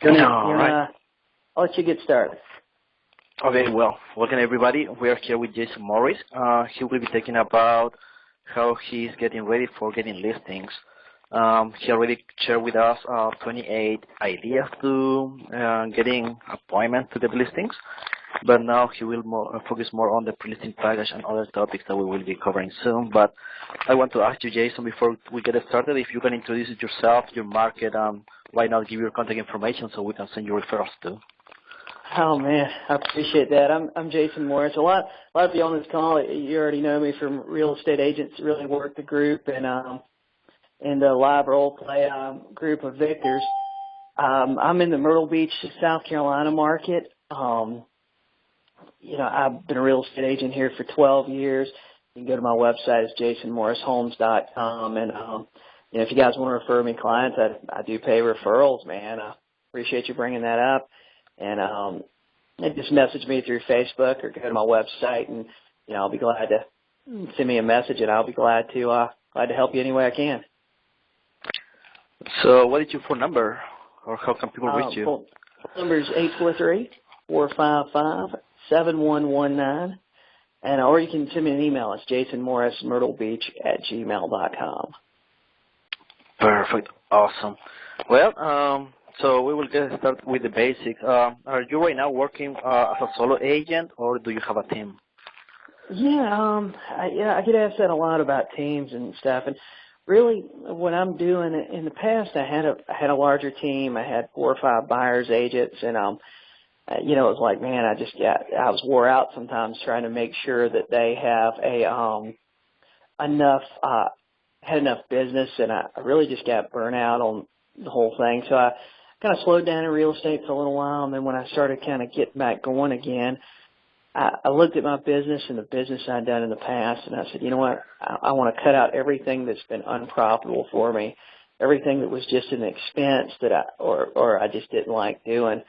All right. I'll let you get started. Okay, well, welcome everybody. We are here with Jason Morris. He will be talking about how he's getting ready for getting listings. He already shared with us 28 ideas to getting appointment to the listings, but now he will focus more on the pre-listing package and other topics that we will be covering soon. But I want to ask you, Jason, before we get started, if you can introduce yourself, your market, and why not give your contact information so we can send you referrals too. Oh man, I appreciate that. I'm Jason Morris. A lot of you on this call, you already know me from Real Estate Agents Really Work the Group and the live role play group of Victors. I'm in the Myrtle Beach, South Carolina market. I've been a real estate agent here for 12 years. You can go to my website, it's jasonmorrishomes.com, and if you guys want to refer me clients, I do pay referrals, man. I appreciate you bringing that up. And just message me through Facebook or go to my website, and I'll be glad to send me a message, and I'll be glad to help you any way I can. So, what is your phone number, or how can people reach you? Phone number is 843-455-7119, or you can send me an email. It's jasonmorrismyrtlebeach@gmail.com. Perfect, awesome. Well, so we will get started with the basics. Are you right now working as a solo agent, or do you have a team? Yeah, I get asked that a lot about teams and stuff. And really, what I'm doing in the past, I had a larger team. I had 4 or 5 buyers agents, and it was like, man, I was wore out sometimes trying to make sure that they have enough business, and I really just got burnt out on the whole thing. So I kind of slowed down in real estate for a little while, and then when I started kind of getting back going again, I looked at my business and the business I'd done in the past, and I said, you know what, I want to cut out everything that's been unprofitable for me, everything that was just an expense that I just didn't like doing.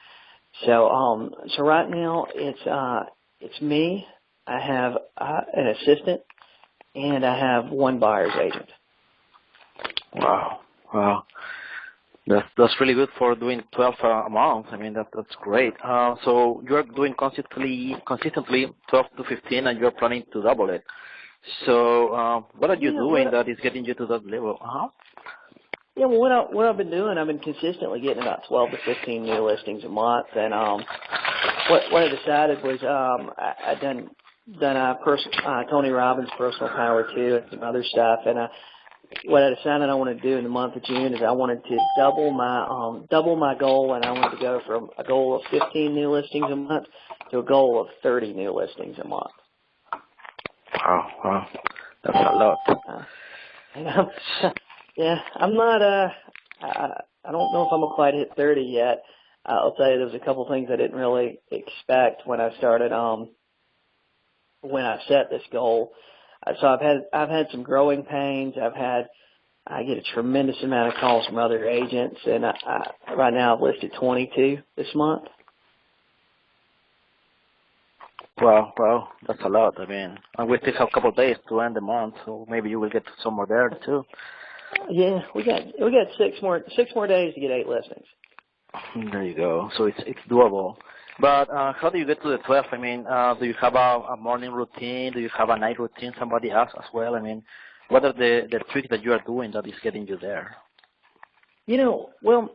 So right now it's me. I have an assistant, and I have 1 buyer's agent. Wow. That's really good for doing 12 a month. I mean, that's great. So you're doing consistently 12 to 15, and you're planning to double it. So what are you doing that is getting you to that level? Yeah, well, what I've been doing, I've been consistently getting about 12 to 15 new listings a month, and what I decided was I done Tony Robbins' Personal Power 2 and some other stuff, and what I decided I wanted to do in the month of June is I wanted to double my goal, and I wanted to go from a goal of 15 new listings a month to a goal of 30 new listings a month. Wow, that's a lot. Yeah, I'm not. I don't know if I'm gonna quite hit 30 yet. I'll tell you, there was a couple things I didn't really expect when I started. When I set this goal. So I've had some growing pains. I get a tremendous amount of calls from other agents, and right now I've listed 22 this month. Wow, that's a lot. I mean, and we still have a couple of days to end the month, so maybe you will get some more there too. Yeah, we got 6 more days to get 8 listings. There you go. So it's doable. But how do you get to the 12? I mean, do you have a morning routine? Do you have a night routine? Somebody else as well? I mean, what are the tricks that you are doing that is getting you there? Well,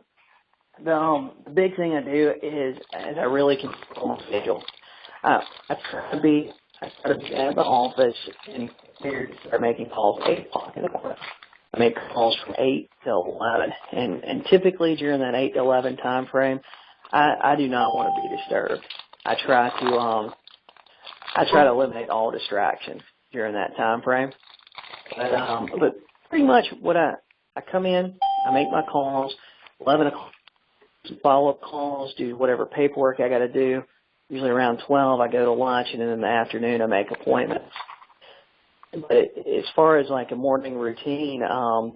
the big thing I do is I really control my schedule. I try to be out of the office and start making calls at 8 o'clock in the morning. I make calls from 8 till 11, and typically during that 8 to 11 time frame, I do not want to be disturbed. I try to eliminate all distractions during that time frame. But pretty much what I come in, I make my calls, 11 o'clock, some follow-up calls, do whatever paperwork I got to do. Usually around 12, I go to lunch, and then in the afternoon, I make appointments. But as far as like a morning routine, the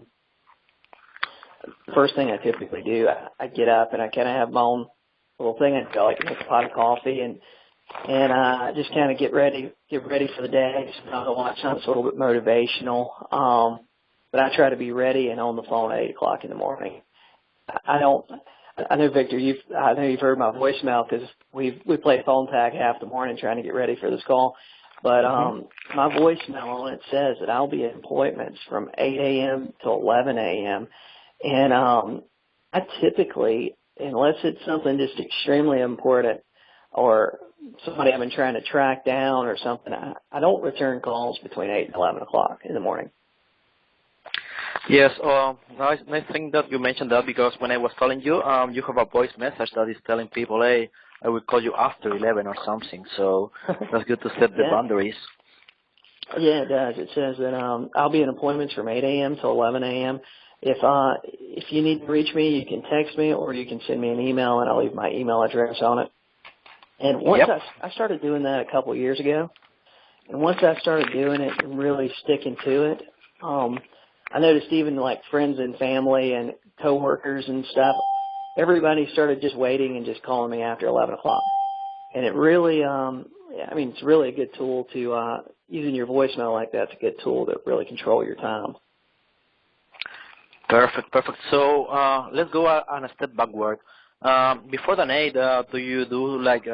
first thing I typically do, I get up and I kind of have my own little thing. I like make a pot of coffee and just kind of get ready for the day. Just watch something that's a little bit motivational. But I try to be ready and on the phone at 8 o'clock in the morning. I I know, Victor, I know you've heard my voicemail because we play phone tag half the morning trying to get ready for this call. But my voicemail on it says that I'll be at appointments from 8 a.m. to 11 a.m. And I typically, unless it's something just extremely important or somebody I've been trying to track down or something, I don't return calls between 8 and 11 o'clock in the morning. Yes, nice thing that you mentioned that, because when I was calling you, you have a voice message that is telling people, hey, I will call you after 11 or something. So that's good to set the boundaries. Yeah, it does. It says that I'll be in appointments from 8 a.m. to 11 a.m. If you need to reach me, you can text me or you can send me an email, and I'll leave my email address on it. And once I started doing that a couple of years ago, and once I started doing it and really sticking to it, I noticed even like friends and family and coworkers and stuff, everybody started just waiting and just calling me after 11 o'clock. And it really, it's really a good tool to, using your voicemail like that's a good tool to really control your time. Perfect. So let's go on a step backward. Before the night, do you do like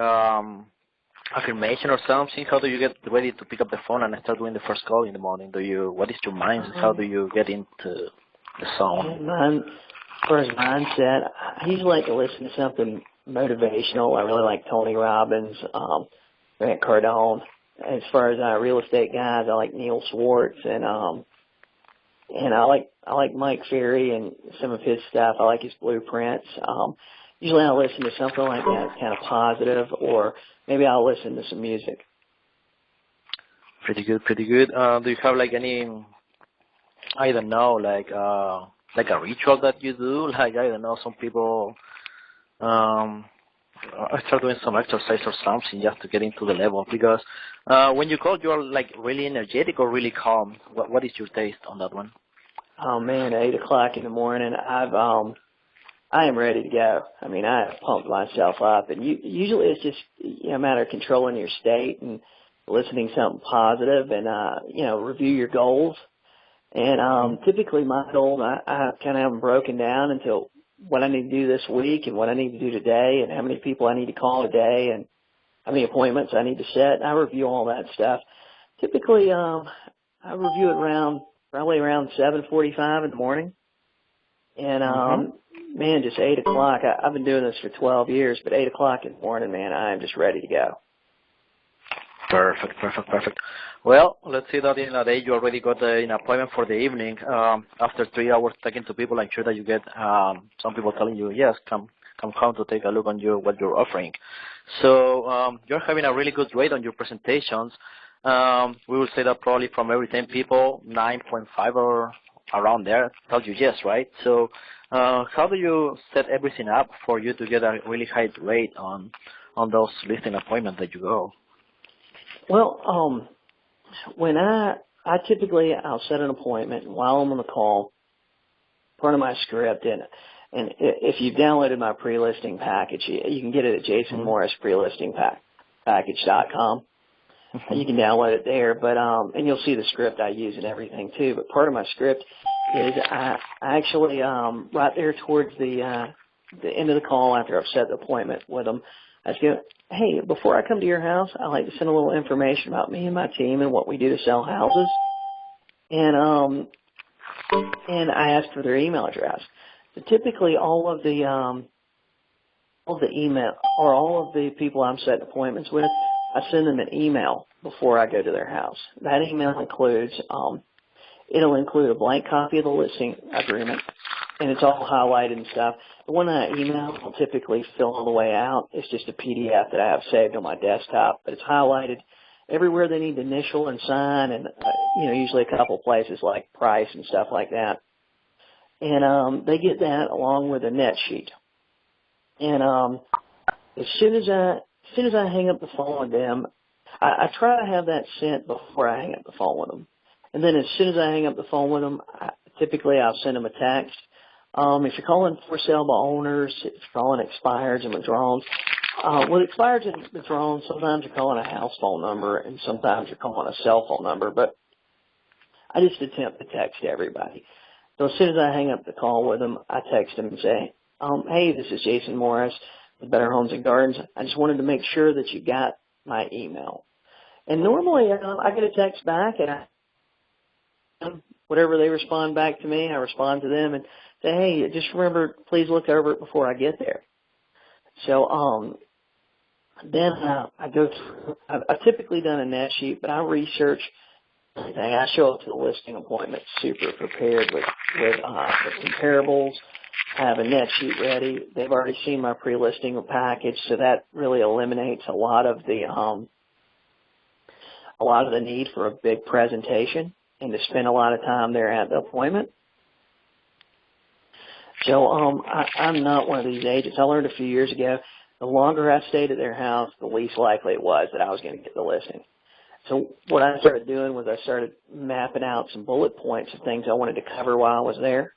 affirmation or something? How do you get ready to pick up the phone and start doing the first call in the morning? What is your mindset? How do you get into the zone? As far as mindset, I usually like to listen to something motivational. I really like Tony Robbins, Grant Cardone. As far as real estate guys, I like Neil Schwartz, and I like Mike Ferry and some of his stuff. I like his blueprints. Usually I'll listen to something like that, kind of positive, or maybe I'll listen to some music. Pretty good. Do you have like any, I don't know, like a ritual that you do? Like, I don't know, some people I start doing some exercise or something just to get into the level, because when you call, you're like really energetic or really calm. What is your taste on that one? Oh man, 8 o'clock in the morning, I am ready to go. I mean, I have pumped myself up, and usually it's just a matter of controlling your state and listening to something positive, and review your goals. And typically my goals, I kind of have them broken down into what I need to do this week and what I need to do today, and how many people I need to call today, and how many appointments I need to set. And I review all that stuff. Typically, I review it probably around 7:45 in the morning. And man, just 8 o'clock. I've been doing this for 12 years, but 8 o'clock in the morning, man, I am just ready to go. Perfect. Well, let's see that in a day you already got an appointment for the evening. After 3 hours talking to people, I'm sure that you get some people telling you, yes, come home to take a look on what you're offering. So you're having a really good rate on your presentations. We will say that probably from every 10 people, 9.5 or around there told you yes, right? So how do you set everything up for you to get a really high rate on those listing appointments that you go? Well, when I'll set an appointment, and while I'm on the call, part of my script, and if you've downloaded my pre-listing package, you can get it at jasonmorrisprelistingpackage.com. You can download it there, but and you'll see the script I use and everything too. But part of my script is I actually right there towards the end of the call, after I've set the appointment with them, I just go, hey, before I come to your house, I like to send a little information about me and my team and what we do to sell houses. And I ask for their email address. So typically all of the email, or all of the people I'm setting appointments with, I send them an email before I go to their house. That email includes, it'll include a blank copy of the listing agreement, and it's all highlighted and stuff. The one I email will typically fill all the way out. It's just a PDF that I have saved on my desktop, but it's highlighted everywhere they need to initial and sign, and usually a couple places like price and stuff like that. And they get that along with a net sheet. And as soon as I hang up the phone with them, I try to have that sent before I hang up the phone with them. And then as soon as I hang up the phone with them, typically I'll send them a text. If you're calling for sale by owners, if you're calling expireds and withdrawals, with expireds and withdrawals, sometimes you're calling a house phone number and sometimes you're calling a cell phone number, but I just attempt to text everybody. So as soon as I hang up the call with them, I text them and say, Hey, this is Jason Morris with Better Homes and Gardens. I just wanted to make sure that you got my email. And normally I get a text back, and whatever they respond back to me, I respond to them and say, hey, just remember, please look over it before I get there. So then I go through, I've typically done a net sheet, but I research everything. I show up to the listing appointment super prepared with comparables. I have a net sheet ready. They've already seen my pre-listing package, so that really eliminates a lot of the need for a big presentation and to spend a lot of time there at the appointment. So I'm not one of these agents. I learned a few years ago, the longer I stayed at their house, the least likely it was that I was going to get the listing. So what I started doing was I started mapping out some bullet points of things I wanted to cover while I was there.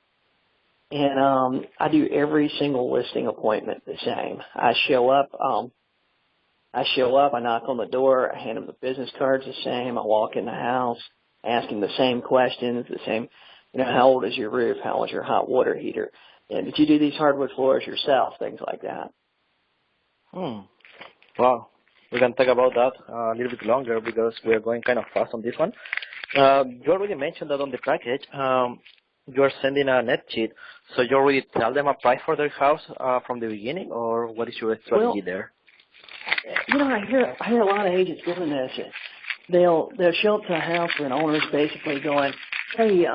And I do every single listing appointment the same. I show up, I knock on the door, I hand them the business cards the same, I walk in the house, I ask them the same questions, the same, how old is your roof, how old is your hot water heater, and did you do these hardwood floors yourself, things like that. Wow. We can talk about that a little bit longer because we're going kind of fast on this one. You already mentioned that on the package, you're sending a net sheet, so you already tell them a price for their house from the beginning, or what is your strategy there? I hear a lot of agents doing this. They'll show up to a house where an owner's basically going, hey,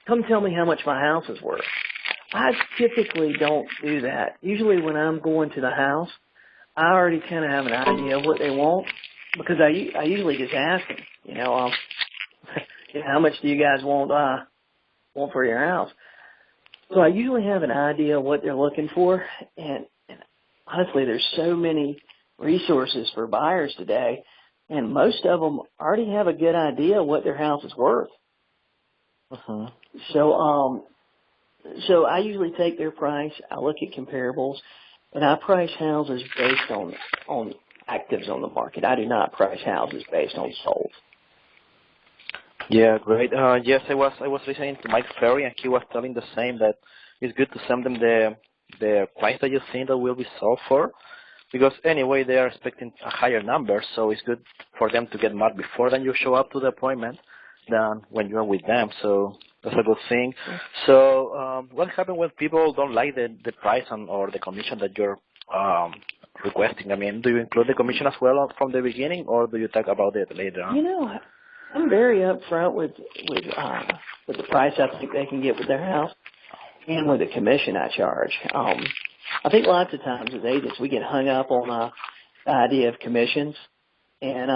come tell me how much my house is worth. I typically don't do that. Usually when I'm going to the house, I already kind of have an idea of what they want because I usually just ask them, how much do you guys want for your house? So I usually have an idea of what they're looking for, and honestly, there's so many resources for buyers today, and most of them already have a good idea of what their house is worth. Uh-huh. So I usually take their price, I look at comparables, and I price houses based on actives on the market. I do not price houses based on sold. Yeah, great. Yes, I was listening to Mike Ferry, and he was telling the same, that it's good to send them the price that you think that will be sold for, because anyway they are expecting a higher number, so it's good for them to get mad before then you show up to the appointment than when you're with them. So that's a good thing. So what happens when people don't like the price or the commission that you're requesting? I mean, do you include the commission as well from the beginning, or do you talk about it later on? I'm very upfront with the price I think they can get with their house and with the commission I charge. I think lots of times as agents we get hung up on the idea of commissions, and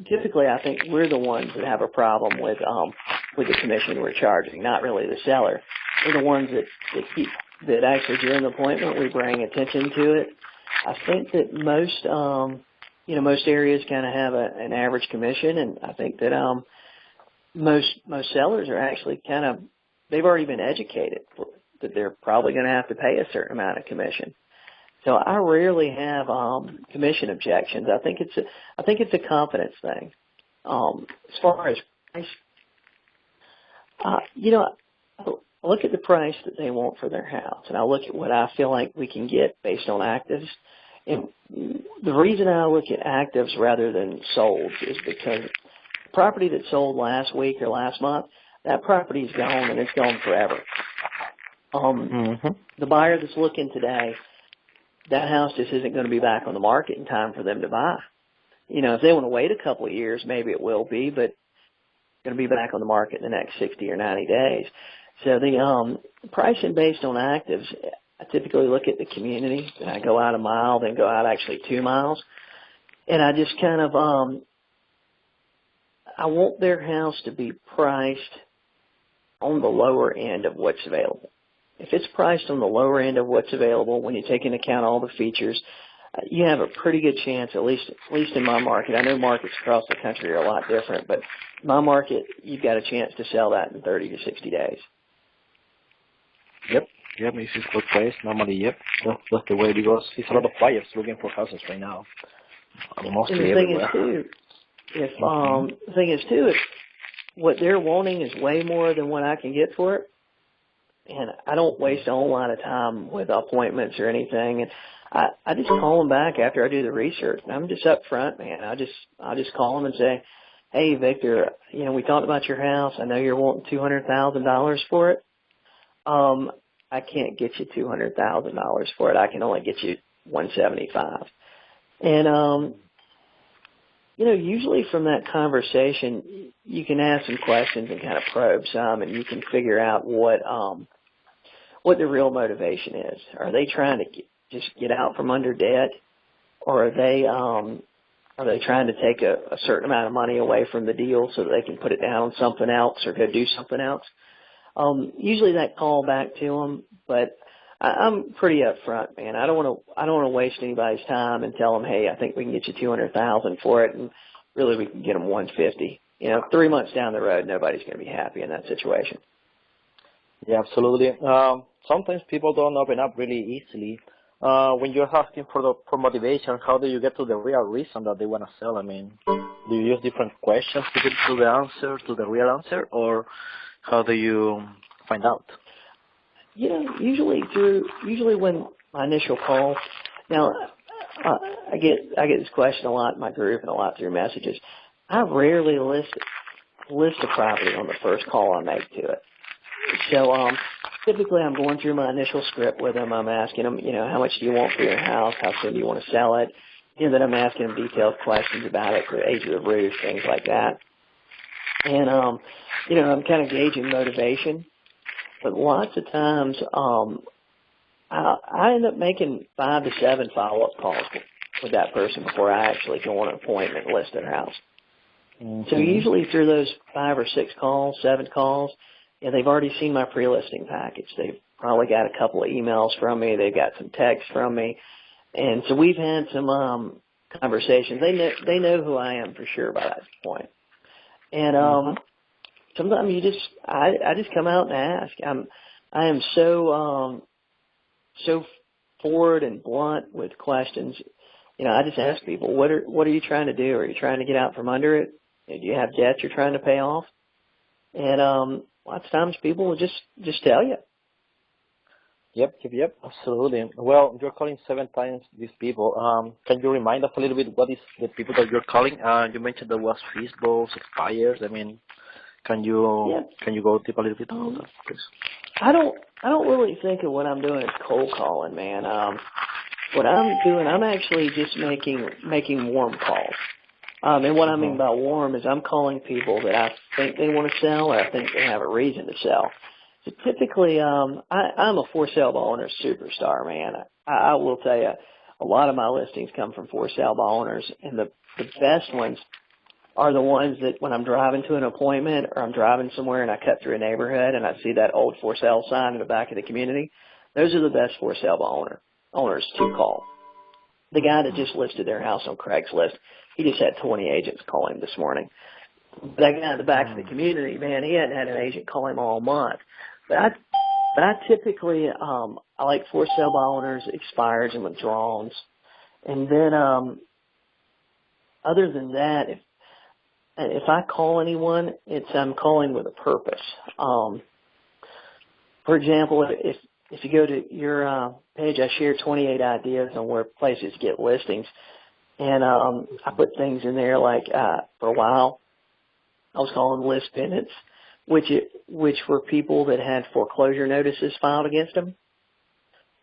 typically I think we're the ones that have a problem with the commission we're charging, not really the seller. We're the ones that actually during the appointment we bring attention to it. I think that most areas kind of have an average commission, and I think that most sellers are actually they've already been educated that they're probably going to have to pay a certain amount of commission. So I rarely have commission objections. I think it's a confidence thing. As far as price, I look at the price that they want for their house, and I look at what I feel like we can get based on actives. And the reason I look at actives rather than sold is because the property that sold last week or last month, that property is gone and it's gone forever. The buyer that's looking today, that house just isn't going to be back on the market in time for them to buy. If they want to wait a couple of years, maybe it will be, but it's going to be back on the market in the next 60 or 90 days. So the pricing based on actives, I typically look at the community, and I go out a mile, then go out actually 2 miles, and I just I want their house to be priced on the lower end of what's available. If it's priced on the lower end of what's available, when you take into account all the features, you have a pretty good chance, at least in my market. I know markets across the country are a lot different, but my market, you've got a chance to sell that in 30 to 60 days. Yep, if it's good price, normally, yep. That's the way, because there's a lot of buyers looking for houses right now. Mostly and the everywhere. Thing is, if what they're wanting is way more than what I can get for it, and I don't waste a whole lot of time with appointments or anything. And I just call them back after I do the research. And I'm just up front, man. I'll just call them and say, hey, Victor, we talked about your house. I know you're wanting $200,000 for it. I can't get you $200,000 for it. I can only get you 175. And usually from that conversation, you can ask some questions and kind of probe some, and you can figure out what the real motivation is. Are they trying to just get out from under debt, or are they trying to take a certain amount of money away from the deal so that they can put it down on something else or go do something else? Usually that call back to them, but I'm pretty upfront, man. I don't want to waste anybody's time and tell them, hey, I think we can get you $200,000 for it, and really we can get them 150. 3 months down the road, nobody's going to be happy in that situation. Yeah, absolutely. Sometimes people don't open up really easily. When you're asking for motivation, how do you get to the real reason that they want to sell? I mean, do you use different questions to get to the real answer, or how do you find out? Usually when my initial call, now I get this question a lot in my group and a lot through messages. I rarely list a property on the first call I make to it. So typically I'm going through my initial script with them. I'm asking them, how much do you want for your house? How soon do you want to sell it? Then I'm asking them detailed questions about it, the age of the roof, things like that. And I'm kind of gauging motivation. But lots of times, I end up making 5 to 7 follow-up calls with that person before I actually go on an appointment and list their house. Mm-hmm. So usually through those 5 or 6 calls, 7 calls, they've already seen my pre-listing package. They've probably got a couple of emails from me. They've got some texts from me. And so we've had some conversations. They know who I am for sure by that point. And sometimes I just come out and ask. I am so forward and blunt with questions. I just ask people, what are you trying to do? Are you trying to get out from under it? Do you have debt you're trying to pay off? And lots of times people will just tell you. Yep, absolutely. Well, you're calling 7 times these people. Can you remind us a little bit what is the people that you're calling? You mentioned there was feasibles, expires. I mean, can you go deep a little bit on that, please? I don't really think of what I'm doing as cold calling, man. What I'm doing, I'm actually just making warm calls. And what I mean by warm is I'm calling people that I think they want to sell or I think they have a reason to sell. So typically, I'm a for sale by owner superstar, man. I will tell you, a lot of my listings come from for sale by owners, and the best ones are the ones that when I'm driving to an appointment or I'm driving somewhere and I cut through a neighborhood and I see that old for sale sign in the back of the community. Those are the best for sale by owners to call. The guy that just listed their house on Craigslist, he just had 20 agents call him this morning. That guy in the back of the community, man, he hadn't had an agent call him all month. But I typically, I like for sale by owners, expires and withdrawals. And then, other than that, if I call anyone, I'm calling with a purpose. For example, if you go to your page, I share 28 ideas on where places get listings. And I put things in there like for a while, I was calling list pendants, which were people that had foreclosure notices filed against them.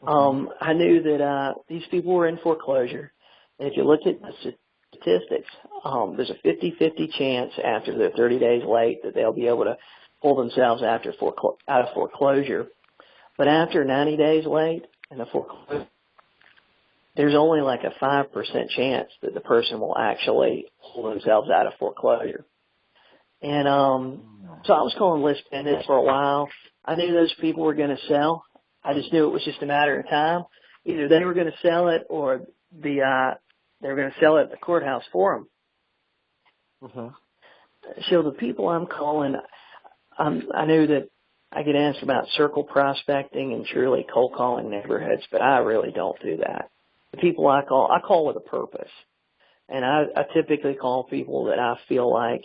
I knew that these people were in foreclosure. And if you look at the statistics, there's a 50-50 chance after they're 30 days late that they'll be able to pull themselves out of foreclosure. But after 90 days late in the foreclosure, there's only like a 5% chance that the person will actually pull themselves out of foreclosure. And so I was calling list pendants for a while. I knew those people were going to sell. I just knew it was just a matter of time. Either they were going to sell it or they were going to sell it at the courthouse for them. So the people I'm calling, I knew that I could ask about circle prospecting and truly cold calling neighborhoods, but I really don't do that. The people I call with a purpose. And I typically call people that I feel like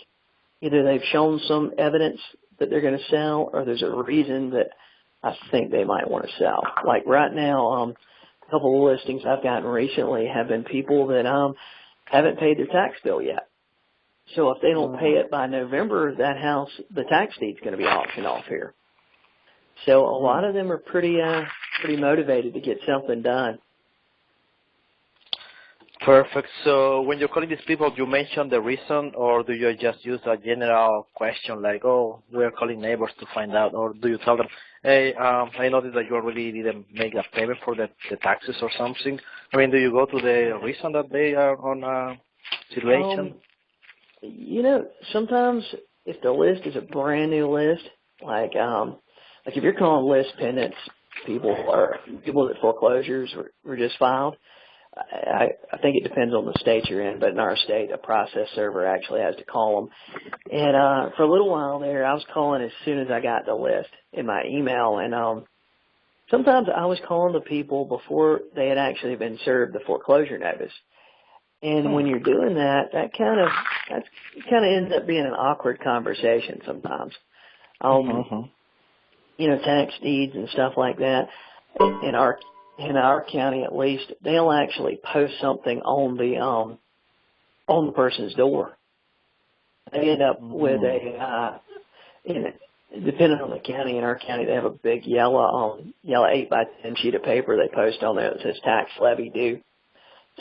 either they've shown some evidence that they're going to sell or there's a reason that I think they might want to sell. Like right now, a couple of listings I've gotten recently have been people that haven't paid their tax bill yet. So if they don't pay it by November, that house, the tax deed's going to be auctioned off here. So a lot of them are pretty motivated to get something done. Perfect. So when you're calling these people, you mention the reason, or do you just use a general question like, oh, we're calling neighbors to find out, or do you tell them, hey, I noticed that you already didn't make a payment for the taxes or something? I mean, do you go to the reason that they are on a situation? Sometimes if the list is a brand new list, like if you're calling list pendants, people that foreclosures were just filed, I think it depends on the state you're in, but in our state, a process server actually has to call them. And for a little while there, I was calling as soon as I got the list in my email, and sometimes I was calling the people before they had actually been served the foreclosure notice. And when you're doing that, that kind of ends up being an awkward conversation sometimes. Tax deeds and stuff like that. In our county, at least, they'll actually post something on the person's door. They end up with depending on the county. In our county, they have a big yellow 8x10 sheet of paper they post on there that says tax levy due.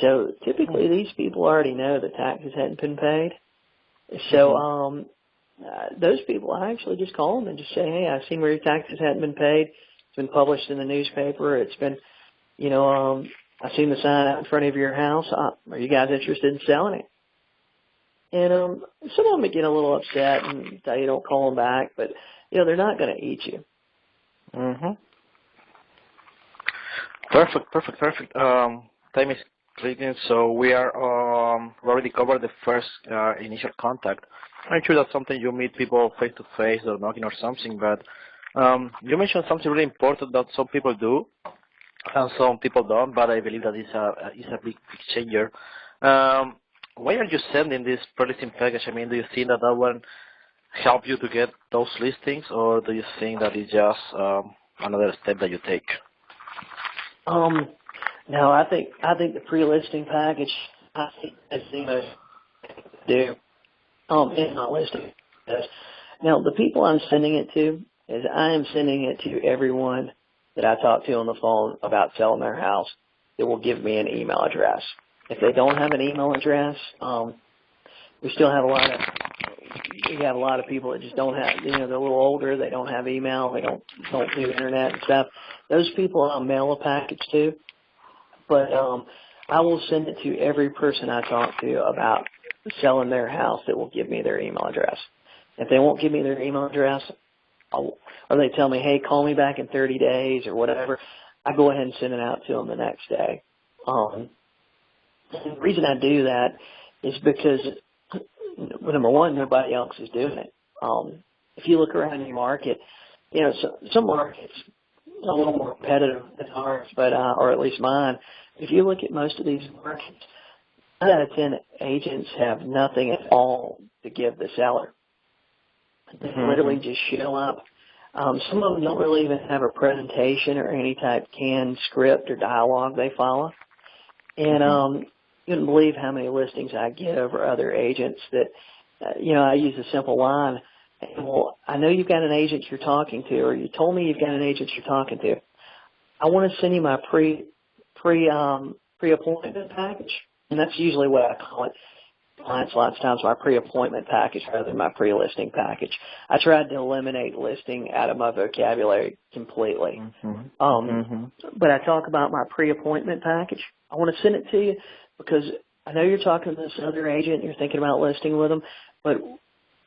So typically these people already know the taxes hadn't been paid. So those people, I actually just call them and just say, hey, I've seen where your taxes hadn't been paid. It's been published in the newspaper. It's been, I've seen the sign out in front of your house. Are you guys interested in selling it? And some of them get a little upset and tell you don't call them back, but, they're not going to eat you. Perfect. Time is clicking, so we already covered the first initial contact. I'm sure that's something you meet people face to face or knocking or something, but you mentioned something really important that some people do and some people don't, but I believe that is a big changer. Why are you sending this pre-listing package? I mean, do you think that will help you to get those listings, or do you think that it's just another step that you take? No, I think the pre-listing package, I think that's the most do in my listing. Now, the people I'm sending it to is I am sending it to everyone that I talk to on the phone about selling their house that will give me an email address. If they don't have an email address, we still have a lot of people that just don't have, they're a little older, they don't have email, they don't do internet and stuff. Those people I'll mail a package to, but I will send it to every person I talk to about selling their house that will give me their email address. If they won't give me their email address, or they tell me, hey, call me back in 30 days or whatever, I go ahead and send it out to them the next day. And the reason I do that is because, number one, nobody else is doing it. If you look around your market, some markets are a little more competitive than ours, but or at least mine. If you look at most of these markets, 9 out of 10 agents have nothing at all to give the seller. They literally just show up. Some of them don't really even have a presentation or any type of canned script or dialogue they follow. And you wouldn't believe how many listings I get over other agents that, I use a simple line. Well, I know you've got an agent you're talking to, or you told me you've got an agent you're talking to. I want to send you my pre-appointment package, and that's usually what I call it. Clients lots of times my pre-appointment package rather than my pre-listing package. I tried to eliminate listing out of my vocabulary completely. But I talk about my pre-appointment package. I want to send it to you because I know you're talking to this other agent, you're thinking about listing with them, but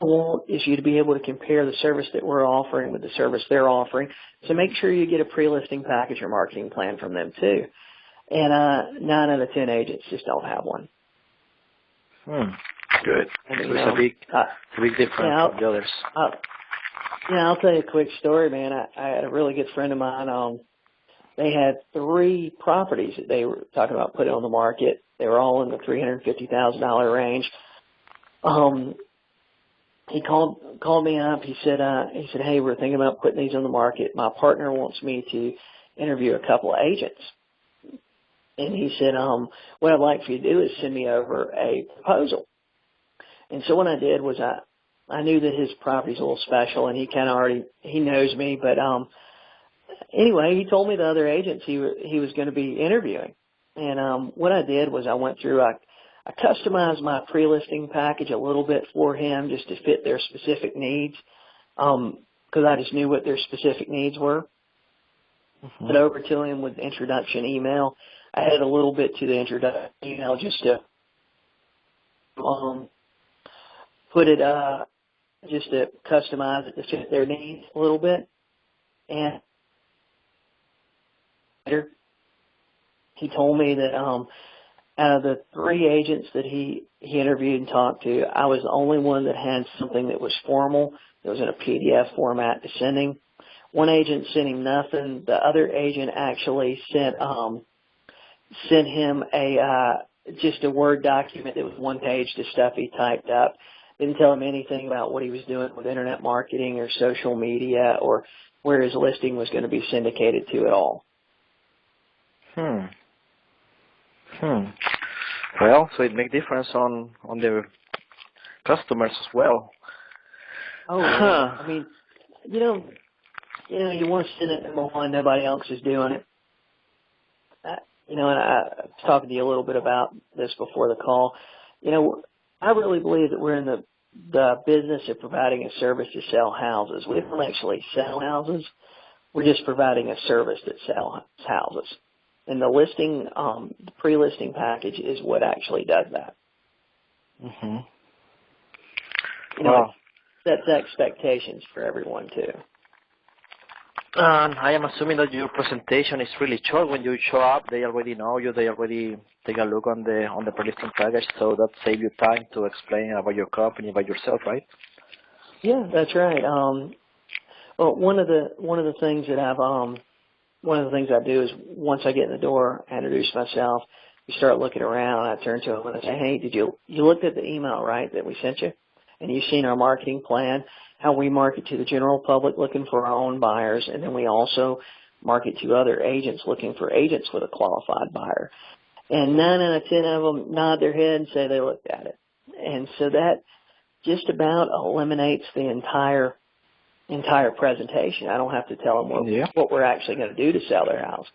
I want is you to be able to compare the service that we're offering with the service they're offering. So make sure you get a pre-listing package or marketing plan from them too. And 9 out of 10 agents just don't have one. Good. It's a big difference from the others. I'll tell you a quick story, man. I had a really good friend of mine. They had 3 properties that they were talking about putting on the market. They were all in the $350,000 range. he called me up. He said, hey, we're thinking about putting these on the market. My partner wants me to interview a couple of agents. And he said, what I'd like for you to do is send me over a proposal. And so what I did was I knew that his property's a little special, and he kind of he knows me. But anyway, he told me the other agents he was going to be interviewing. And what I did was I went through, I customized my pre-listing package a little bit for him just to fit their specific needs, because I just knew what their specific needs were. Mm-hmm. Put over to him with the introduction email. I added a little bit to the introduction email just to put it, just to customize it to fit their needs a little bit. And later, he told me that out of the 3 agents that he interviewed and talked to, I was the only one that had something that was formal, that was in a PDF format to send him. One agent sent him nothing. The other agent actually sent him just a Word document that was 1 page to stuff he typed up. Didn't tell him anything about what he was doing with internet marketing or social media or where his listing was going to be syndicated to at all. Well, so it makes difference on the customers as well. Oh, yeah. I mean, you want to send it to one, nobody else is doing it. And I was talking to you a little bit about this before the call. I really believe that we're in the business of providing a service to sell houses. We don't actually sell houses. We're just providing a service that sells houses. And the listing, the pre-listing package is what actually does that. Mm-hmm. It sets expectations for everyone too. I am assuming that your presentation is really short. When you show up, they already know you. They already take a look on the pre-listing package, so that saves you time to explain about your company, about yourself, right? Yeah, that's right. Well, one of the things that one of the things I do is once I get in the door, I introduce myself. We start looking around. I turn to them and I say, "Hey, you looked at the email, right, that we sent you? And you've seen our marketing plan, how we market to the general public looking for our own buyers, and then we also market to other agents looking for agents with a qualified buyer." And 9 out of 10 of them nod their head and say they looked at it. And so that just about eliminates the entire presentation. I don't have to tell them what we're actually going to do to sell their house.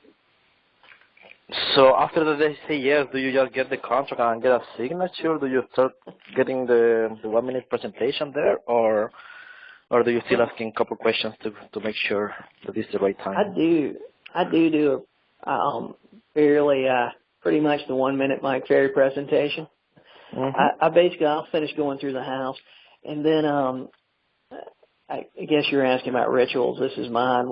So after they say yes, do you just get the contract and get a signature? Do you start getting the 1-minute presentation there, or do you still asking a couple questions to make sure that it's the right time? I do fairly pretty much the 1-minute Mike Ferry presentation. Mm-hmm. I'll finish going through the house, and then I guess you're asking about rituals. This is mine.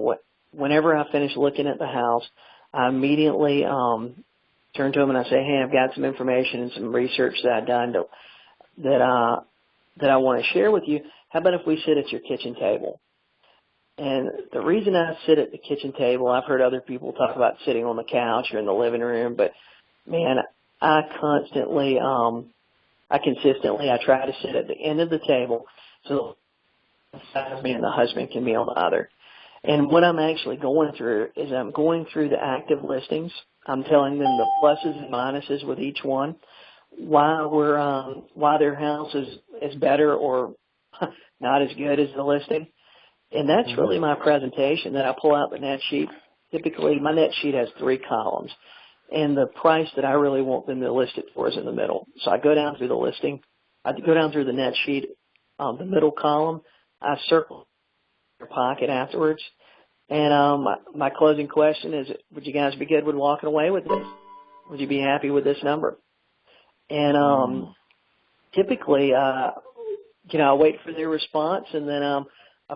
Whenever I finish looking at the house, I immediately turn to them and I say, "Hey, I've got some information and some research that I've done that I want to share with you. How about if we sit at your kitchen table?" And the reason I sit at the kitchen table, I've heard other people talk about sitting on the couch or in the living room, but man, I consistently, I try to sit at the end of the table so me and the husband can be on the other. And what I'm actually going through is I'm going through the active listings. I'm telling them the pluses and minuses with each one, why their house is better or not as good as the listing. And that's really my presentation. Then I pull out the net sheet. Typically, my net sheet has 3 columns, and the price that I really want them to list it for is in the middle. So I go down through the listing. I go down through the net sheet, the middle column. I circle your pocket afterwards. And my closing question is, would you guys be good with walking away with this? Would you be happy with this number? And typically, I wait for their response, and then I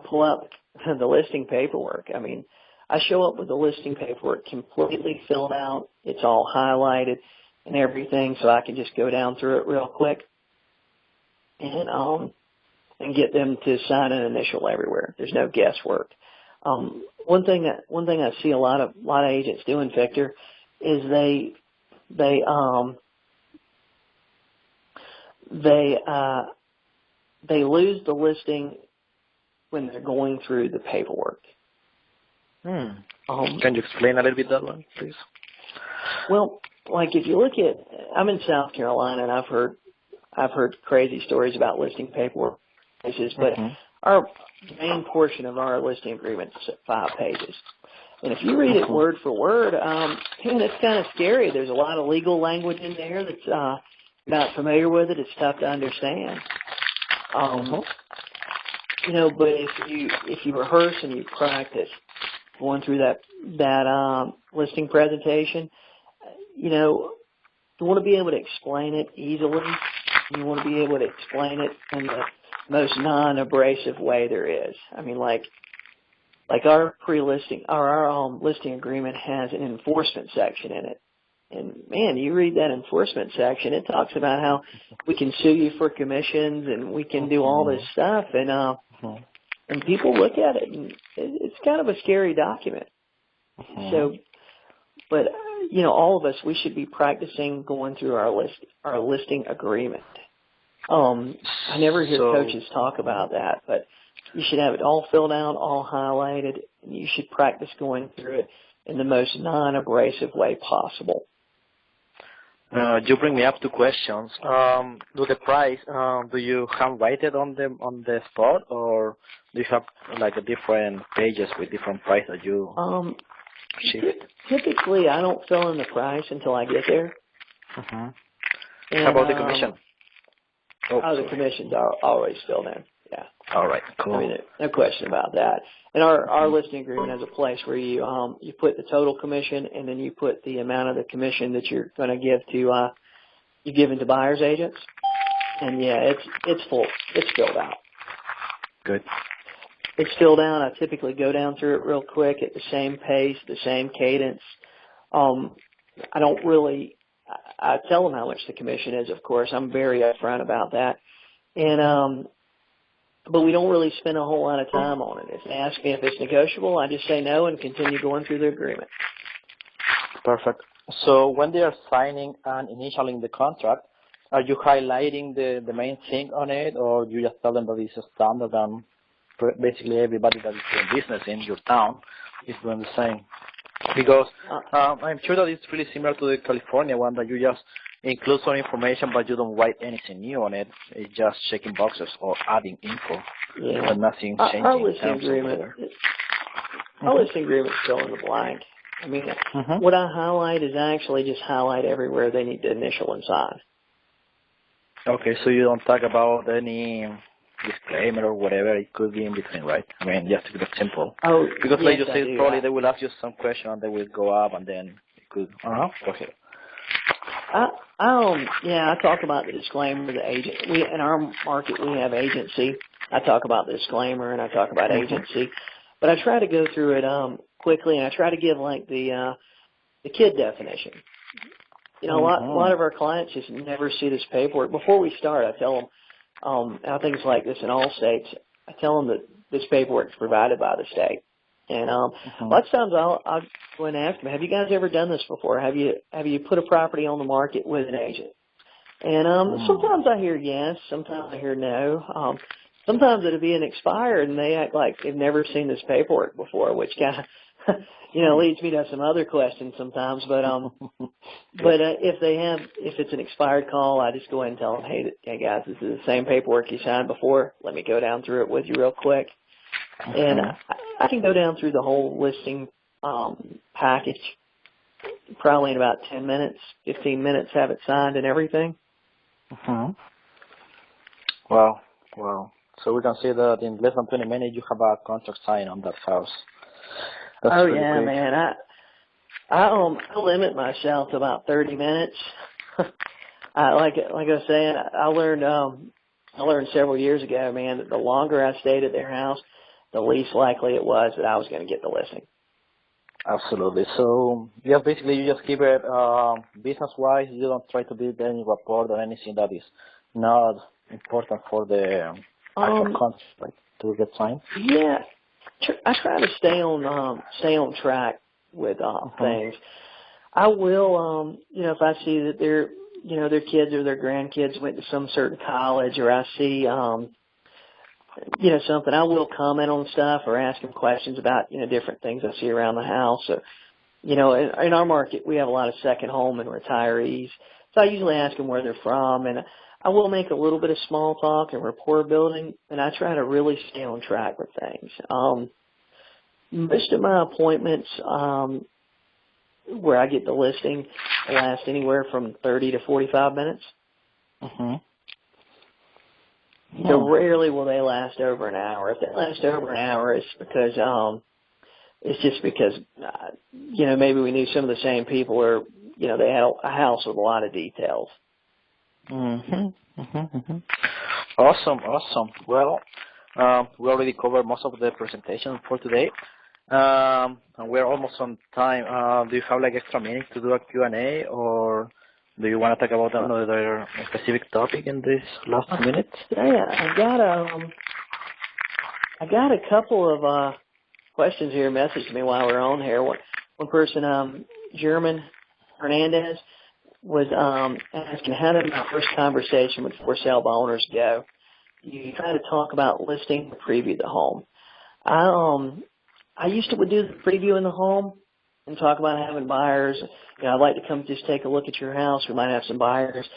pull out the listing paperwork. I mean, I show up with the listing paperwork completely filled out. It's all highlighted and everything, so I can just go down through it real quick and get them to sign an initial everywhere. There's no guesswork. One thing I see a lot of agents doing, Victor, is they they lose the listing when they're going through the paperwork. Can you explain a little bit that one, please? Well, like if you look at, I'm in South Carolina, and I've heard crazy stories about listing paperwork cases, but our main portion of our listing agreement is 5 pages. And if you read it word for word, man, it's kind of scary. There's a lot of legal language in there that's not familiar with it. It's tough to understand. You know, but if you rehearse and you practice going through that listing presentation, you know, you want to be able to explain it easily. You want to be able to explain it in the most non-abrasive way there is. I mean, like our pre-listing, our listing agreement has an enforcement section in it. And man, you read that enforcement section, it talks about how we can sue you for commissions and we can do all this stuff. And people look at it, and it's kind of a scary document. So, but you know, all of us, we should be practicing going through our listing agreement. I never hear coaches talk about that, but you should have it all filled out, all highlighted, and you should practice going through it in the most non-abrasive way possible. You bring me up to questions. Do the price, do you handwrite it on the spot, or do you have like a different pages with different price that you shift? Typically, I don't fill in the price until I get there. How about the commission? The commissions are always filled in. Yeah. All right. Cool. I mean, no question about that. And our listing agreement has a place where you put the total commission, and then you put the amount of the commission that you're going to give to you give to buyer's agents. And yeah, it's full. It's filled out. Good. It's filled out. I typically go down through it real quick at the same pace, the same cadence. I don't really. I tell them how much the commission is. Of course, I'm very upfront about that. And but we don't really spend a whole lot of time on it. If they ask me if it's negotiable, I just say no and continue going through the agreement. Perfect. So when they are signing and initialing the contract, are you highlighting the main thing on it, or you just tell them that it's a standard and basically everybody that is doing business in your town is doing the same? Because I'm sure that it's really similar to the California one, that you just include some information, but you don't write anything new on it. It's just checking boxes or adding info, but nothing changing. Our listing agreement, our listing agreement is still in the blank. I mean, what I highlight is I actually just highlight everywhere they need to initial and sign. Okay, so you don't talk about any disclaimer or whatever. It could be in between, right? I mean, just to keep it simple. Oh, because yes, like you said, probably they will ask you some question and they will go up, and then it could. Go ahead. I talk about the disclaimer, the agent. In our market, we have agency. I talk about the disclaimer and I talk about agency, but I try to go through it quickly, and I try to give like the kid definition. You know, a lot of our clients just never see this paperwork. Before we start, I tell them, I think it's like this in all states. I tell them that this paperwork is provided by the state. And lots of times I'll go and ask them, have you guys ever done this before? Have you put a property on the market with an agent? And sometimes I hear yes, sometimes I hear no. Sometimes it'll be an expired, and they act like they've never seen this paperwork before, which kind of leads me to some other questions sometimes. But if it's an expired call, I just go ahead and tell them, hey guys, this is the same paperwork you signed before. Let me go down through it with you real quick. And I can go down through the whole listing package probably in about 10 minutes, 15 minutes, have it signed and everything. Wow. So we can say that in less than 20 minutes you have a contract signed on that house. That's yeah, quick. man. I limit myself to about 30 minutes. Like I was saying, I learned several years ago, man, that the longer I stayed at their house, the least likely it was that I was going to get the listing. Absolutely. So, yeah, basically you just keep it business-wise. You don't try to build any rapport or anything that is not important for the actual contract, like, to get signed. Yeah, I try to stay on track with things. I will, if I see that their kids or their grandkids went to some certain college, or I see something, I will comment on stuff or ask them questions about, different things I see around the house. So, in our market, we have a lot of second home and retirees. So I usually ask them where they're from, and I will make a little bit of small talk and rapport building, and I try to really stay on track with things. Most of my appointments where I get the listing last anywhere from 30 to 45 minutes. Mm-hmm. So rarely will they last over an hour. If they last over an hour, it's because maybe we knew some of the same people, or they had a house with a lot of details. Mm-hmm. Mm-hmm. Mm-hmm. Awesome. Well, we already covered most of the presentation for today, and we're almost on time. Do you have extra minutes to do a Q&A, or do you want to talk about another specific topic in this last minute? Yeah, I got a couple of questions here messaged me while we're on here. One person, German Hernandez, was asking, how did my first conversation with for sale by owners go? You try to talk about listing or preview the home. I used to do the preview in the home and talk about having buyers. I'd like to come just take a look at your house. We might have some buyers.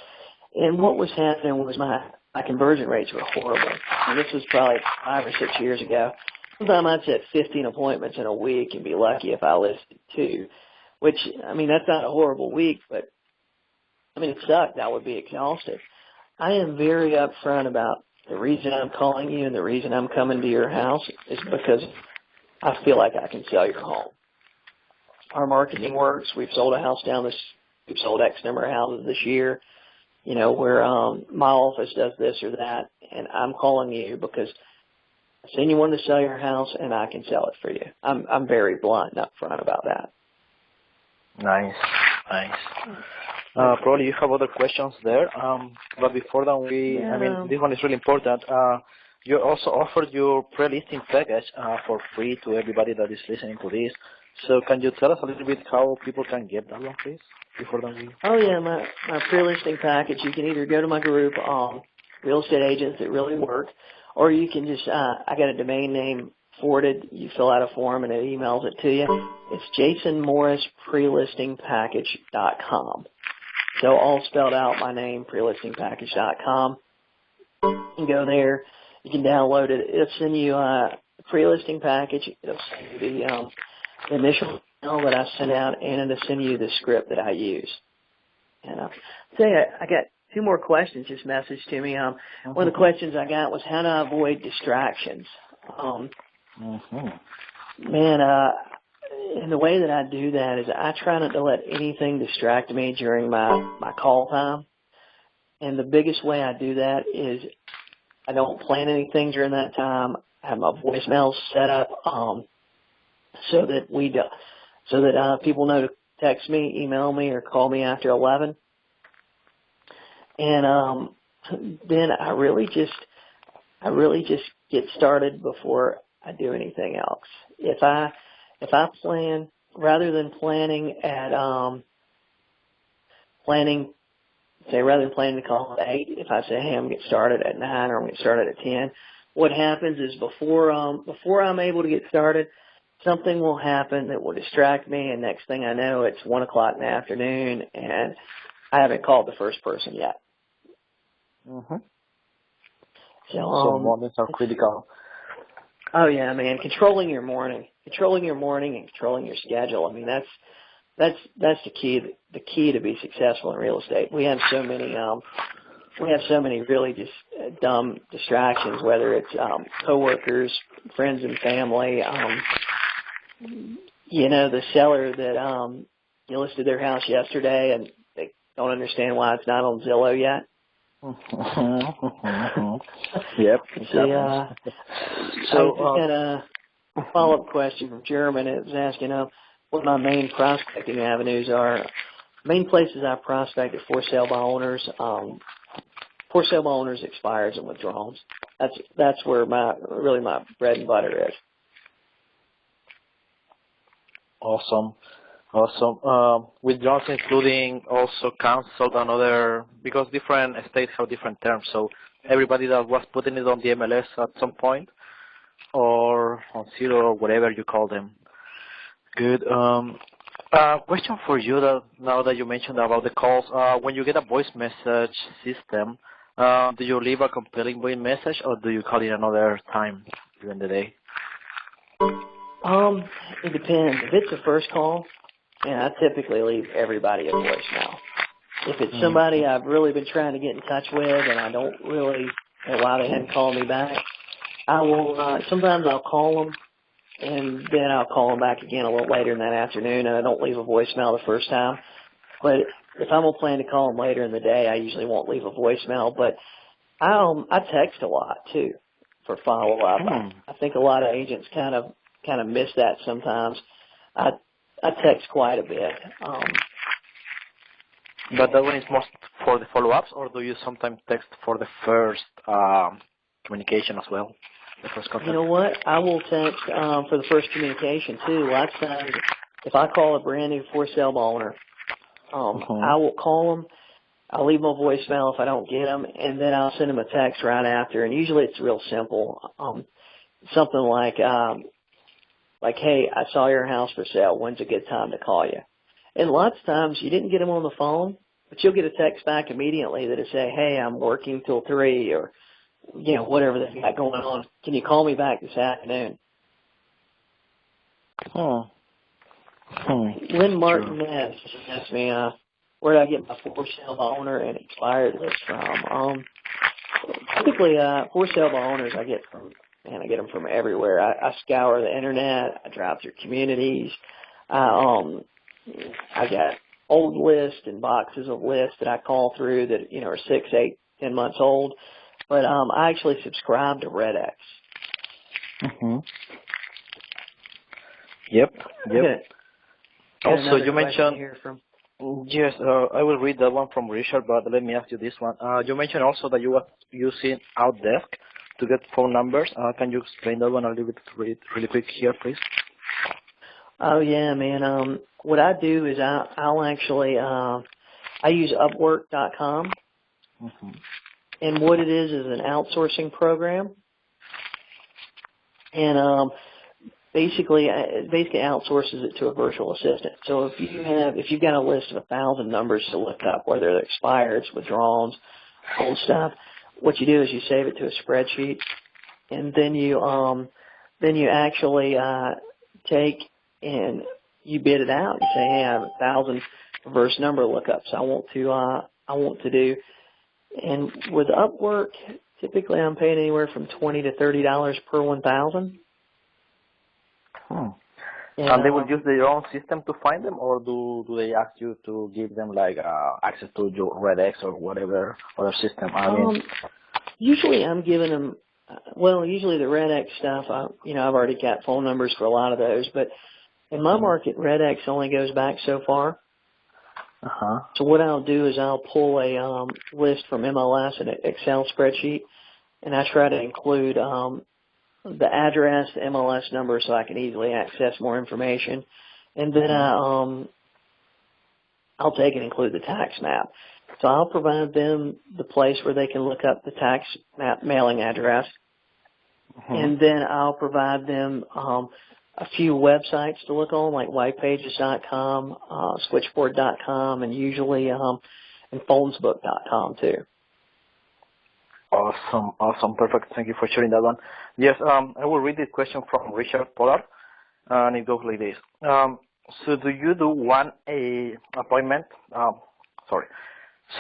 And what was happening was my conversion rates were horrible. And this was probably 5 or 6 years ago. Sometimes I'd set 15 appointments in a week and be lucky if I listed 2, which, that's not a horrible week, but, it sucked. I would be exhausted. I am very upfront about the reason I'm calling you and the reason I'm coming to your house is because I feel like I can sell your home. Our marketing works. We've sold a house we've sold X number of houses this year, where my office does this or that, and I'm calling you because I seen you wanted to sell your house, and I can sell it for you. I'm very blunt and upfront about that. Nice. Probably you have other questions there, but before that, this one is really important. You also offered your pre-listing package for free to everybody that is listening to this. So can you tell us a little bit how people can get that one, please? Oh, yeah, my pre-listing package. You can either go to my group, Real Estate Agents That Really Work, or you can just, I got a domain name forwarded. You fill out a form and it emails it to you. It's jasonmorrisprelistingpackage.com. So all spelled out, my name, prelistingpackage.com. You can go there. You can download it. It'll send you a pre-listing package. It'll send you the initial email that I sent out, and it'll send you the script that I use. And I'll tell you, I got 2 more questions just messaged to me. One of the questions I got was how to avoid distractions. And the way that I do that is I try not to let anything distract me during my call time. And the biggest way I do that is I don't plan anything during that time. I have my voicemail set up so that people know to text me, email me, or call me after 11. And then I really just get started before I do anything else. If I plan, rather than planning to call at 8, if I say, hey, I'm going to get started at 9 or I'm going to get started at 10, what happens is before I'm able to get started, something will happen that will distract me, and next thing I know, it's 1 o'clock in the afternoon, and I haven't called the first person yet. Mm-hmm. So mornings are critical. Oh yeah, man! Controlling your morning and controlling your schedule. That's the key. The key to be successful in real estate. We have so many really just dumb distractions. Whether it's coworkers, friends, and family. The seller that listed their house yesterday, and they don't understand why it's not on Zillow yet. Yep. So I had a follow-up question from German. It was asking what my main prospecting avenues are. Main places I prospect are for sale by owners. For sale by owners, expires, and withdrawals. That's where my bread and butter is. Awesome. Awesome. With drones including also canceled another, because different states have different terms, so everybody that was putting it on the MLS at some point, or on zero, or whatever you call them. Good. Question for you that now that you mentioned about the calls, when you get a voice message system, do you leave a compelling voice message or do you call it another time during the day? It depends. If it's a first call, I typically leave everybody a voicemail. If it's somebody I've really been trying to get in touch with and I don't really know why they hadn't called me back, I will, sometimes I'll call them and then I'll call them back again a little later in that afternoon, and I don't leave a voicemail the first time. But if I'm gonna plan to call them later in the day, I usually won't leave a voicemail. But I text a lot too for follow up. I think a lot of agents kind of miss that sometimes. I text quite a bit. But that one is more for the follow ups, or do you sometimes text for the first communication as well? The first contact? You know what? I will text for the first communication too. Lots of times, if I call a brand new for sale owner, I will call them. I'll leave them a voicemail if I don't get them, and then I'll send them a text right after. And usually it's real simple. Something like, hey, I saw your house for sale. When's a good time to call you? And lots of times you didn't get them on the phone, but you'll get a text back immediately that'll say, hey, I'm working till 3 or, whatever they've got going on. Can you call me back this afternoon? Lynn Martinez asked me, where did I get my for sale by owner and expired list from? Typically, for sale by owners I get them from everywhere. I scour the internet. I drive through communities. I got old lists and boxes of lists that I call through that, are 6, 8, 10 months old. But I actually subscribe to RedX. Yep. Also, you mentioned, yes, I will read that one from Richard, but let me ask you this one. You mentioned also that you were using Outdesk to get phone numbers. Can you explain that one a little bit really quick here, please? Oh, yeah, man. What I do is I'll actually, I use Upwork.com. And what it is an outsourcing program. And basically outsources it to a virtual assistant. So if you've got a list of 1,000 numbers to look up, whether they're expired, withdrawals, old stuff, what you do is you save it to a spreadsheet, and then you actually take and you bid it out. You say, hey, I have 1,000 reverse number lookups I want to do. And with Upwork, typically I'm paying anywhere from $20 to $30 per 1,000. And they will use their own system to find them, or do they ask you to give them access to your RedX or whatever other system? Usually I'm giving them, usually the RedX stuff, I've already got phone numbers for a lot of those, but in my market, RedX only goes back so far. So what I'll do is I'll pull a list from MLS in an Excel spreadsheet, and I try to include the address, the MLS number, so I can easily access more information. And then I'll take and include the tax map. So I'll provide them the place where they can look up the tax map mailing address. And then I'll provide them a few websites to look on, like whitepages.com, switchboard.com, and usually and phonebook.com too. Awesome, perfect. Thank you for sharing that one. Yes, I will read this question from Richard Pollard, and it goes like this. So do you do appointment?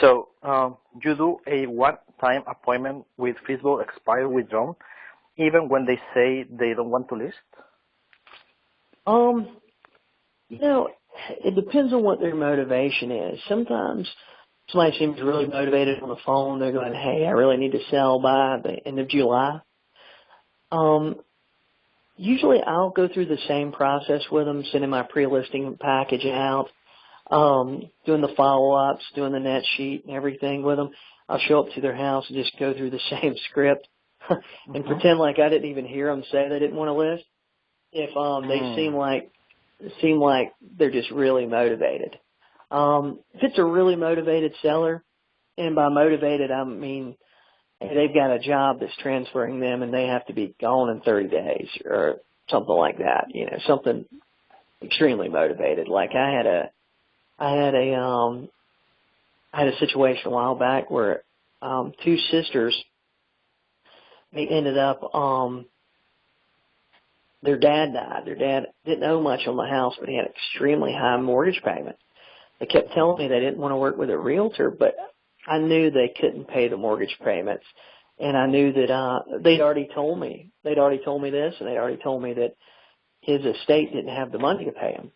So you do a one-time appointment with Facebook expired with drone, even when they say they don't want to list? It depends on what their motivation is. Sometimes somebody seems really motivated on the phone. They're going, hey, I really need to sell by the end of July. Usually I'll go through the same process with them, sending my pre-listing package out, doing the follow-ups, doing the net sheet and everything with them. I'll show up to their house and just go through the same script and pretend like I didn't even hear them say they didn't want to list. If they seem like seem like they're just really motivated. If it's a really motivated seller, and by motivated I mean they've got a job that's transferring them and they have to be gone in 30 days or something like that, something extremely motivated. Like I had a situation a while back where two sisters, they ended up their dad died. Their dad didn't owe much on the house, but he had extremely high mortgage payment. They kept telling me they didn't want to work with a realtor, but I knew they couldn't pay the mortgage payments. And I knew that they'd already told me this, and they'd already told me that his estate didn't have the money to pay him.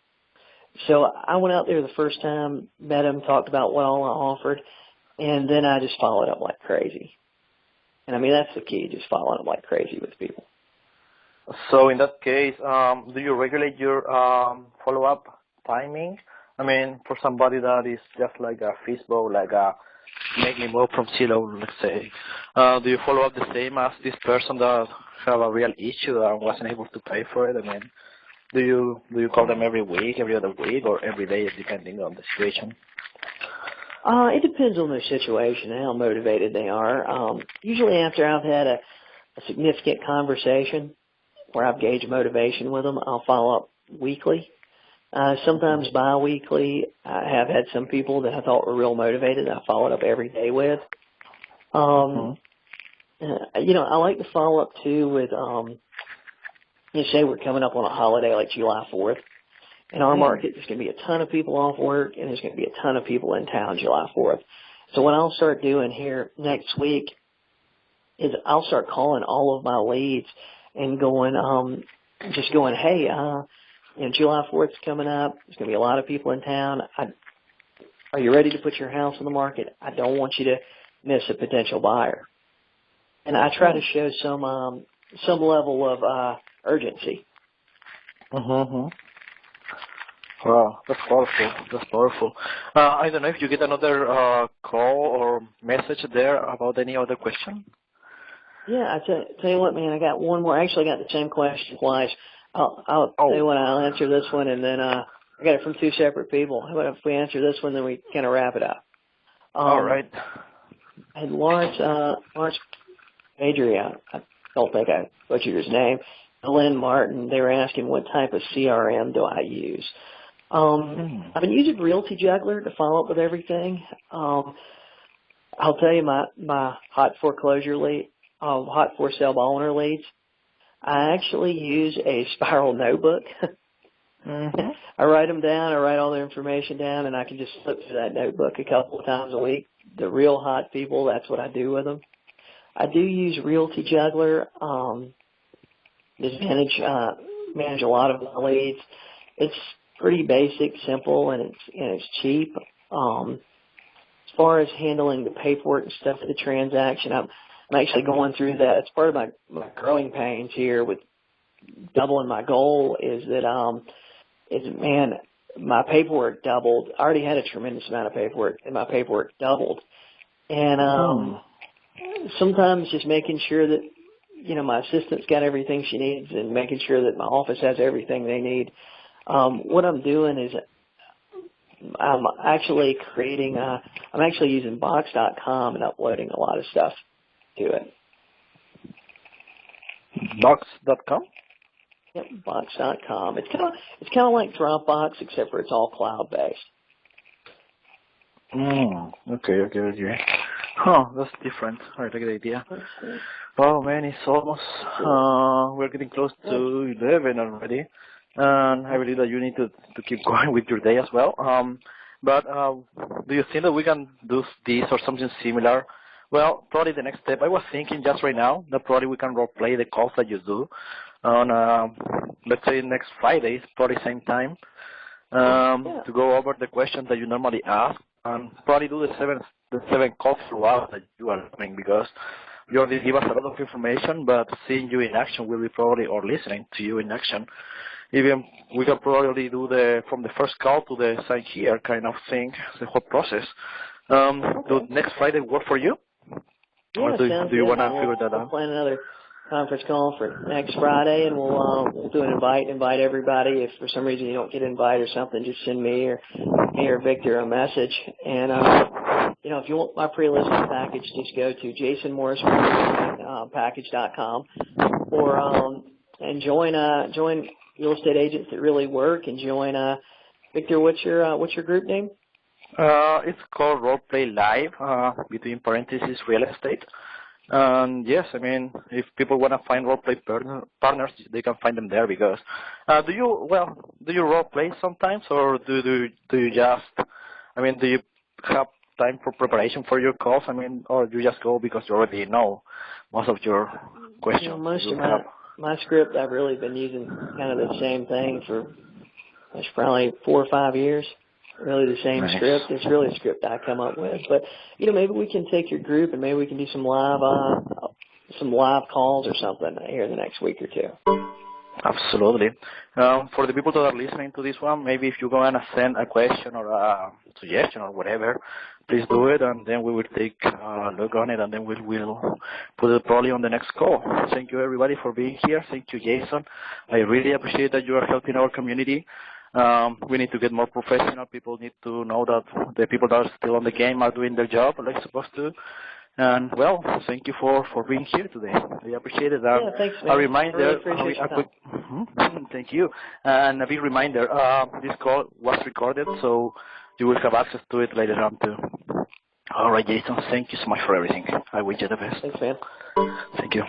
So I went out there the first time, met him, talked about what all I offered, and then I just followed up like crazy. And I mean, that's the key, just following up like crazy with people. So in that case, do you regulate your follow-up timing? I mean, for somebody that is just like a fishbowl, like a make me move from zero, let's say, do you follow up the same as this person that have a real issue and wasn't able to pay for it? I mean, do you call them every week, every other week, or every day, depending on the situation? It depends on their situation and how motivated they are. Usually after I've had a significant conversation where I've gauged motivation with them, I'll follow up weekly. Sometimes bi-weekly. I have had some people that I thought were real motivated I followed up every day with. I like to follow up too with, say we're coming up on a holiday like July 4th. In our market, there's going to be a ton of people off work, and there's going to be a ton of people in town July 4th. So what I'll start doing here next week is I'll start calling all of my leads and going, hey, July 4th is coming up. There's going to be a lot of people in town. Are you ready to put your house on the market? I don't want you to miss a potential buyer. And I try to show some level of urgency. Mm-hmm. Wow, that's powerful. I don't know if you get another call or message there about any other question. Yeah, I tell you what, man, I got one more. I actually got the same question twice. I'll tell you what, I'll answer this one, and then I got it from two separate people. How about if we answer this one, then we kind of wrap it up? All right. I had Lawrence Adria, I don't think I butchered his name, Lynn Martin. They were asking what type of CRM do I use. I've been using Realty Juggler to follow up with everything. I'll tell you my hot for sale by owner leads. I actually use a spiral notebook. I write them down. I write all their information down, and I can just flip through that notebook a couple of times a week. The real hot people, that's what I do with them. I do use Realty Juggler. Just manage a lot of my leads. It's pretty basic, simple, and it's cheap. As far as handling the paperwork and stuff for the transaction, I'm actually going through that. It's part of my growing pains here with doubling my goal is that, my paperwork doubled. I already had a tremendous amount of paperwork, and my paperwork doubled. And sometimes just making sure that, my assistant's got everything she needs and making sure that my office has everything they need. What I'm doing is I'm actually using Box.com and uploading a lot of stuff to it. Box.com? Yep, Box.com. It's kind of like Dropbox, except for it's all cloud-based. Okay. Huh, that's different. I like the idea. Oh man, it's almost, we're getting close to 11 already. And I believe that you need to keep going with your day as well. But do you think that we can do this or something similar? Well, probably the next step, I was thinking just right now that probably we can role play the calls that you do on, let's say next Friday, probably same time, to go over the questions that you normally ask and probably do the seven calls throughout that you are doing, because you already give us a lot of information, but seeing you in action will be probably, or listening to you in action. Even we can probably do from the first call to the sign here kind of thing, the whole process. Do next Friday work for you? Yeah, or do you want to figure that out? Plan conference call for next Friday, and we'll do an invite everybody. If for some reason you don't get an invite or something, just send me or Victor a message. And if you want my pre-listing package, just go to jasonmorrispackage.com or and join Real Estate Agents That Really Work, and join Victor. What's your group name? It's called Roleplay Live, between parentheses, real estate. And yes, I mean, if people want to find roleplay partners, they can find them there. Because do you roleplay sometimes, or do you just, I mean, do you have time for preparation for your calls? I mean, or do you just go because you already know most of your questions? Most of my script, I've really been using kind of the same thing for probably 4 or 5 years. Really the same script. It's really a script I come up with. But maybe we can take your group and maybe we can do some live calls or something here in the next week or two. Absolutely. For the people that are listening to this one, maybe if you go and send a question or a suggestion or whatever, please do it, and then we will take a look on it, and then we'll put it probably on the next call. Thank you, everybody, for being here. Thank you, Jason. I really appreciate that you are helping our community. We need to get more professional. People need to know that the people that are still on the game are doing their job like they're supposed to. And, well, thank you for being here today. I appreciate it. Yeah, thanks, man. A reminder. Thank you. And a big reminder, this call was recorded, so you will have access to it later on, too. All right, Jason, thank you so much for everything. I wish you the best. Thanks, man. Thank you.